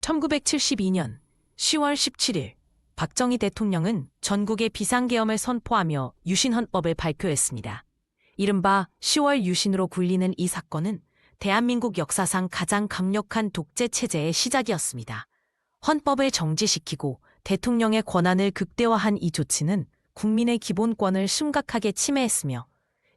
1972년 10월 17일 박정희 대통령은 전국에 비상계엄을 선포하며 유신헌법을 발표했습니다. 이른바 10월 유신으로 불리는 이 사건은 대한민국 역사상 가장 강력한 독재 체제의 시작이었습니다. 헌법을 정지시키고 대통령의 권한을 극대화한 이 조치는 국민의 기본권을 심각하게 침해했으며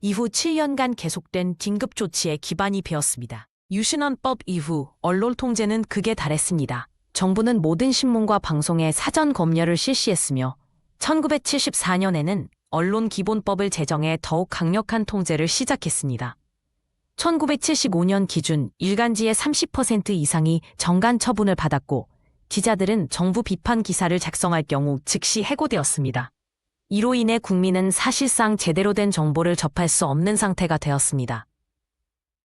이후 7년간 계속된 긴급 조치의 기반이 되었습니다. 유신헌법 이후 언론 통제는 극에 달했습니다. 정부는 모든 신문과 방송에 사전 검열을 실시했으며 1974년에는 언론기본법을 제정해 더욱 강력한 통제를 시작했습니다. 1975년 기준 일간지의 30% 이상이 정간 처분을 받았고 기자들은 정부 비판 기사를 작성할 경우 즉시 해고되었습니다. 이로 인해 국민은 사실상 제대로 된 정보를 접할 수 없는 상태가 되었습니다.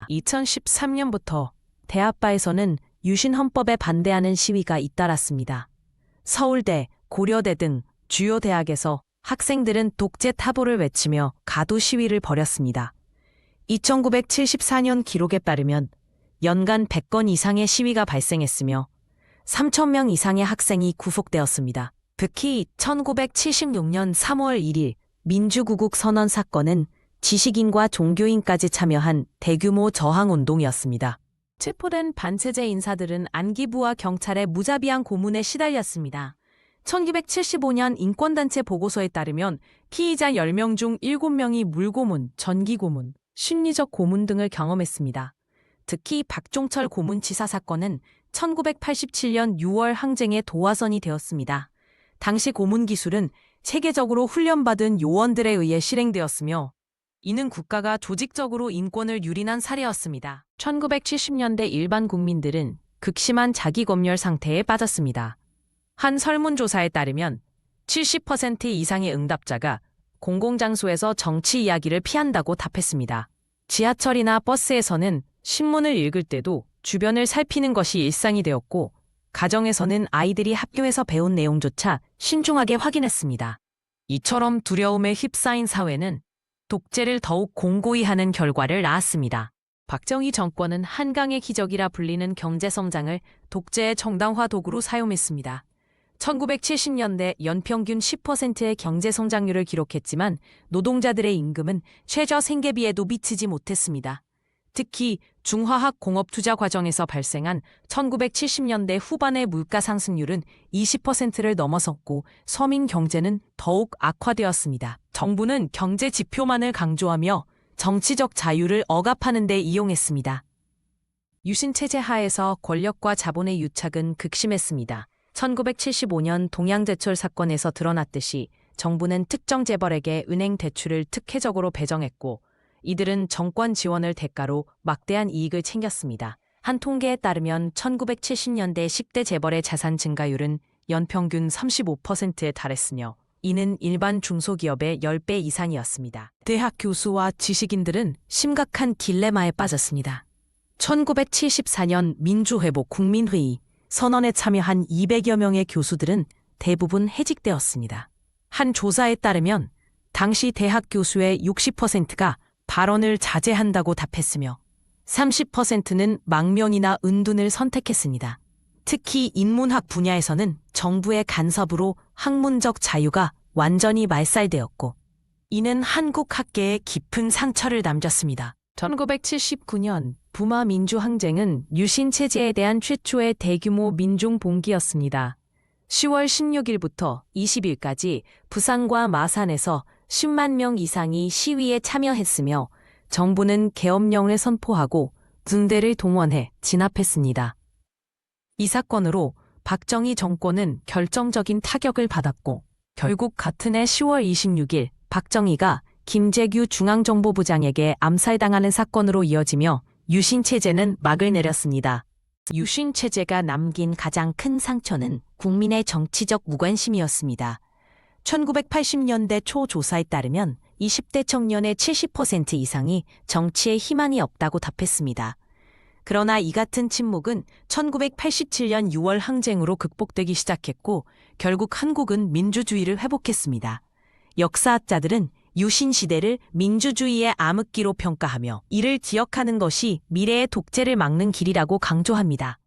2013년부터 대학바에서는 유신헌법에 반대하는 시위가 잇따랐습니다. 서울대, 고려대 등 주요 대학에서 학생들은 독재 타보를 외치며 가두 시위를 벌였습니다. 1974년 기록에 따르면 연간 100건 이상의 시위가 발생했으며 3,000명 이상의 학생이 구속되었습니다. 특히 1976년 3월 1일 민주구국 선언 사건은 지식인과 종교인까지 참여한 대규모 저항운동이었습니다. 체포된 반체제 인사들은 안기부와 경찰의 무자비한 고문에 시달렸습니다. 1975년 인권단체 보고서에 따르면 피의자 10명 중 7명이 물고문, 전기고문, 심리적 고문 등을 경험했습니다. 특히 박종철 고문치사 사건은 1987년 6월 항쟁의 도화선이 되었습니다. 당시 고문 기술은 체계적으로 훈련받은 요원들에 의해 실행되었으며 이는 국가가 조직적으로 인권을 유린한 사례였습니다. 1970년대 일반 국민들은 극심한 자기검열 상태에 빠졌습니다. 한 설문조사에 따르면 70% 이상의 응답자가 공공장소에서 정치 이야기를 피한다고 답했습니다. 지하철이나 버스에서는 신문을 읽을 때도 주변을 살피는 것이 일상이 되었고 가정에서는 아이들이 학교에서 배운 내용조차 신중하게 확인했습니다. 이처럼 두려움에 휩싸인 사회는 독재를 더욱 공고히 하는 결과를 낳았습니다. 박정희 정권은 한강의 기적이라 불리는 경제성장을 독재의 정당화 도구로 사용했습니다. 1970년대 연평균 10%의 경제성장률을 기록했지만 노동자들의 임금은 최저 생계비에도 미치지 못했습니다. 특히 중화학 공업 투자 과정에서 발생한 1970년대 후반의 물가 상승률은 20%를 넘어섰고 서민 경제는 더욱 악화되었습니다. 정부는 경제 지표만을 강조하며 정치적 자유를 억압하는 데 이용했습니다. 유신체제 하에서 권력과 자본의 유착은 극심했습니다. 1975년 동양제철 사건에서 드러났듯이 정부는 특정 재벌에게 은행 대출을 특혜적으로 배정했고 이들은 정권 지원을 대가로 막대한 이익을 챙겼습니다. 한 통계에 따르면 1970년대 10대 재벌의 자산 증가율은 연평균 35%에 달했으며 이는 일반 중소기업의 10배 이상이었습니다. 대학 교수와 지식인들은 심각한 딜레마에 빠졌습니다. 1974년 민주회복 국민회의 선언에 참여한 200여 명의 교수들은 대부분 해직되었습니다. 한 조사에 따르면 당시 대학 교수의 60%가 발언을 자제한다고 답했으며 30%는 망명이나 은둔을 선택했습니다. 특히 인문학 분야에서는 정부의 간섭으로 학문적 자유가 완전히 말살되었고 이는 한국 학계에 깊은 상처를 남겼습니다. 1979년 부마 민주항쟁은 유신체제에 대한 최초의 대규모 민중봉기였습니다. 10월 16일부터 20일까지 부산과 마산에서 10만 명 이상이 시위에 참여했으며 정부는 계엄령을 선포하고 군대를 동원해 진압했습니다. 이 사건으로 박정희 정권은 결정적인 타격을 받았고 결국 같은 해 10월 26일 박정희가 김재규 중앙정보부장에게 암살당하는 사건으로 이어지며 유신체제는 막을 내렸습니다. 유신체제가 남긴 가장 큰 상처는 국민의 정치적 무관심이었습니다. 1980년대 초 조사에 따르면 20대 청년의 70% 이상이 정치에 희망이 없다고 답했습니다. 그러나 이 같은 침묵은 1987년 6월 항쟁으로 극복되기 시작했고 결국 한국은 민주주의를 회복했습니다. 역사학자들은 유신 시대를 민주주의의 암흑기로 평가하며 이를 기억하는 것이 미래의 독재를 막는 길이라고 강조합니다.